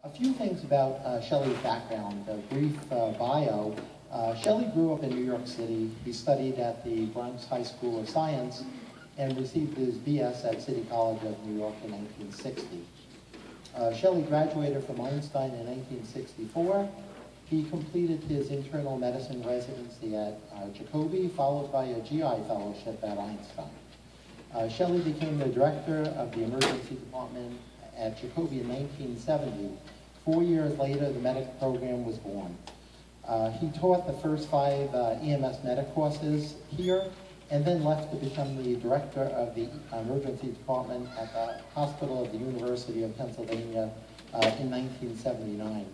A few things about Shelley's background, a brief bio. Shelley grew up in New York City. He studied at the Bronx High School of Science and received his BS at City College of New York in 1960. Shelley graduated from Einstein in 1964. He completed his internal medicine residency at Jacobi, followed by a GI fellowship at Einstein. Shelley became the director of the emergency department at Jacobi in 1970. 4 years later, the medic program was born. He taught the first 5 EMS medic courses here, and then left to become the director of the emergency department at the Hospital of the University of Pennsylvania in 1979.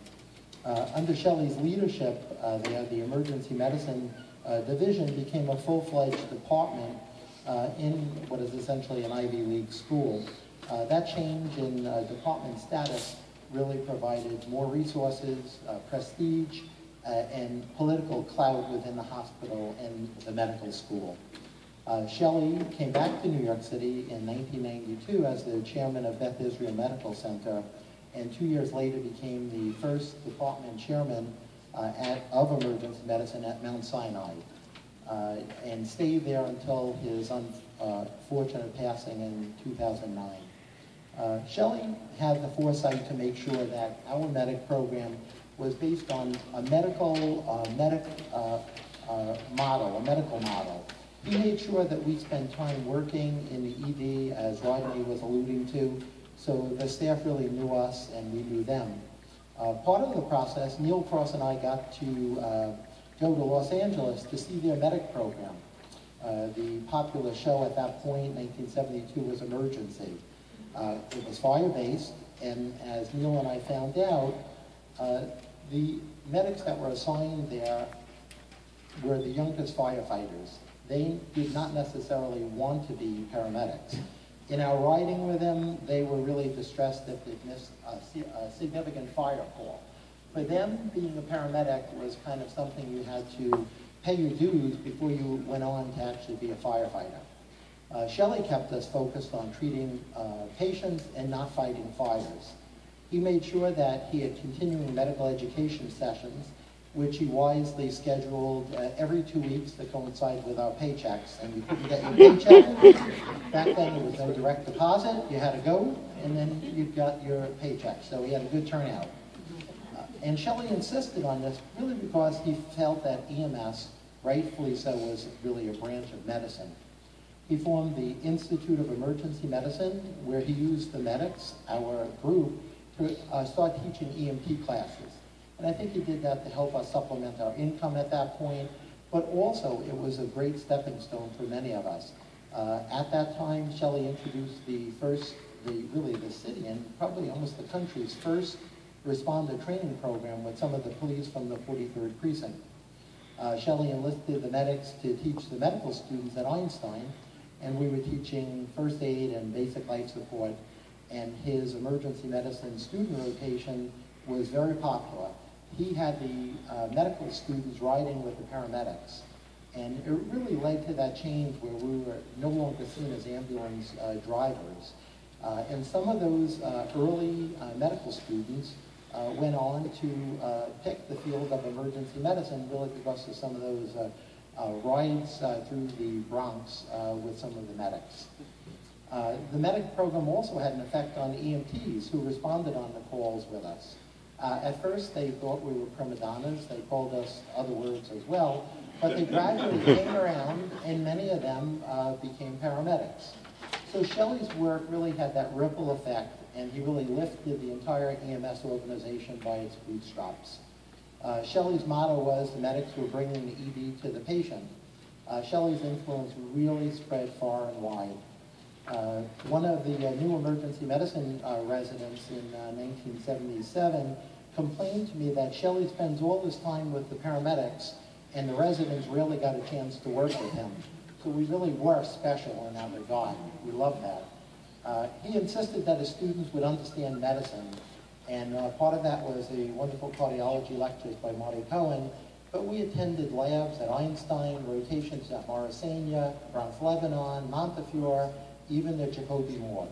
Under Shelley's leadership, the emergency medicine division became a full-fledged department in what is essentially an Ivy League school. That change in department status really provided more resources, prestige, and political clout within the hospital and the medical school. Shelley came back to New York City in 1992 as the chairman of Beth Israel Medical Center, and 2 years later became the first department chairman of emergency medicine at Mount Sinai, and stayed there until his unfortunate passing in 2009. Shelley had the foresight to make sure that our medic program was based on a medical model. He made sure that we spent time working in the ED, as Rodney was alluding to, so the staff really knew us and we knew them. Part of the process, Neil Cross and I got to go to Los Angeles to see their medic program. The popular show at that point, 1972, was Emergency. It was fire-based, and as Neil and I found out, the medics that were assigned there were the youngest firefighters. They did not necessarily want to be paramedics. In our riding with them, they were really distressed if they missed a significant fire call. For them, being a paramedic was kind of something you had to pay your dues before you went on to actually be a firefighter. Shelley kept us focused on treating patients and not fighting fires. He made sure that he had continuing medical education sessions, which he wisely scheduled every 2 weeks to coincide with our paychecks. And you couldn't get your paycheck. Back then it was no direct deposit. You had to go, and then you got your paycheck. So he had a good turnout. And Shelley insisted on this really because he felt that EMS, rightfully so, was really a branch of medicine. He formed the Institute of Emergency Medicine, where he used the medics, our group, to start teaching EMT classes. And I think he did that to help us supplement our income at that point, but also it was a great stepping stone for many of us. At that time, Shelley introduced the city and probably almost the country's first responder training program with some of the police from the 43rd Precinct. Shelley enlisted the medics to teach the medical students at Einstein, and we were teaching first aid and basic life support, and his emergency medicine student rotation was very popular. He had the medical students riding with the paramedics, and it really led to that change where we were no longer seen as ambulance drivers. And some of those early medical students went on to pick the field of emergency medicine really because of some of those rides through the Bronx with some of the medics. The medic program also had an effect on EMTs who responded on the calls with us. At first, they thought we were prima donnas. They called us other words as well, but they gradually came around, and many of them became paramedics. So Shelley's work really had that ripple effect, and he really lifted the entire EMS organization by its bootstraps. Shelley's motto was, the medics were bringing the ED to the patient. Shelley's influence really spread far and wide. One of the new emergency medicine residents in 1977 complained to me that Shelley spends all his time with the paramedics and the residents rarely got a chance to work with him. So we really were special in that regard. We loved that. He insisted that his students would understand medicine, and part of that was the wonderful cardiology lectures by Marty Cohen, but we attended labs at Einstein, rotations at Morrisania, Bronx Lebanon, Montefiore, even the Jacobi morgue.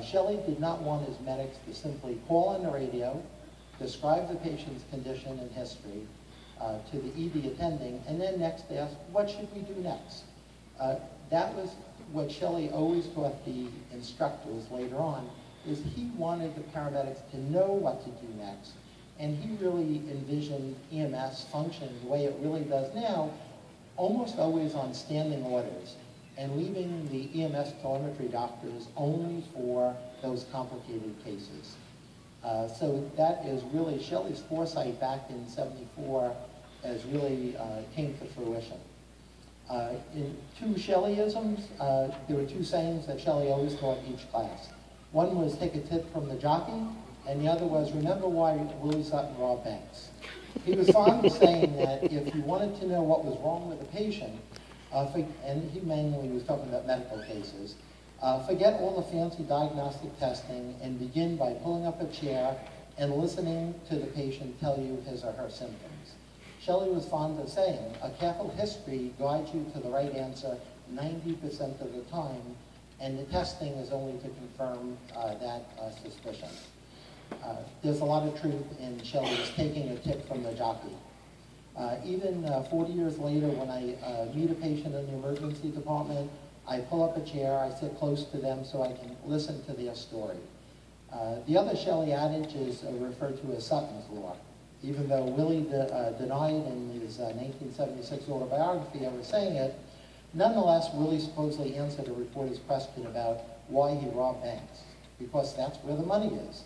Shelley did not want his medics to simply call on the radio, describe the patient's condition and history to the ED attending, and then next ask, what should we do next? That was what Shelley always taught the instructors later on, is he wanted the paramedics to know what to do next. And he really envisioned EMS functioning the way it really does now, almost always on standing orders, and leaving the EMS telemetry doctors only for those complicated cases. So that is really Shelley's foresight back in '74 as really came to fruition. In two Shelleyisms, there were two sayings that Shelley always taught each class. One was take a tip from the jockey, and the other was remember why Willie Sutton robbed banks. He was fond of saying that if you wanted to know what was wrong with a patient, and he mainly was talking about medical cases, forget all the fancy diagnostic testing and begin by pulling up a chair and listening to the patient tell you his or her symptoms. Shelley was fond of saying, a careful history guides you to the right answer 90% of the time, and the testing is only to confirm that suspicion. There's a lot of truth in Shelley's taking a tip from the jockey. Even 40 years later, when I meet a patient in the emergency department, I pull up a chair, I sit close to them so I can listen to their story. The other Shelley adage is referred to as Sutton's Law. Even though Willie denied in his 1976 autobiography ever saying it, nonetheless, Willie supposedly answered a reporter's question about why he robbed banks, because that's where the money is.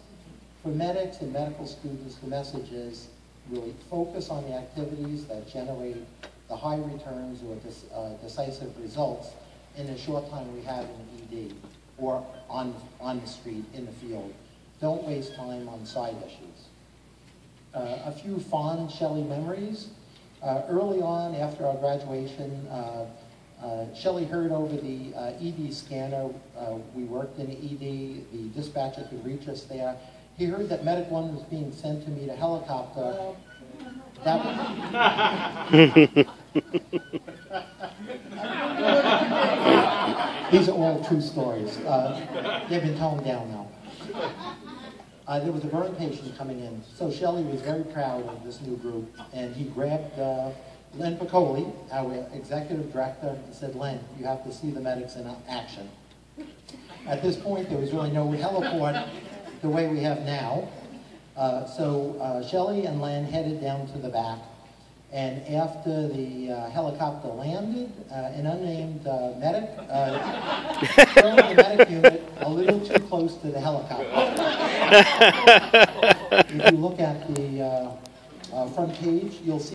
For medics and medical students, the message is really focus on the activities that generate the high returns or decisive results in the short time we have in ED or on the street, in the field. Don't waste time on side issues. A few fond Shelley memories. Early on, after our graduation, Shelley heard over the ED scanner. We worked in the ED. The dispatcher could reach us there. He heard that Medic 1 was being sent to meet a helicopter. These are all true stories. They've been toned down now. There was a burn patient coming in, so Shelley was very proud of this new group, and he grabbed Len Piccoli, our executive director, and said, Len, you have to see the medics in action. At this point, there was really no heliport the way we have now. So Shelley and Len headed down to the back, and after the helicopter landed, an unnamed medic drove the medic unit a little too close to the helicopter. If you look at the front page, you'll see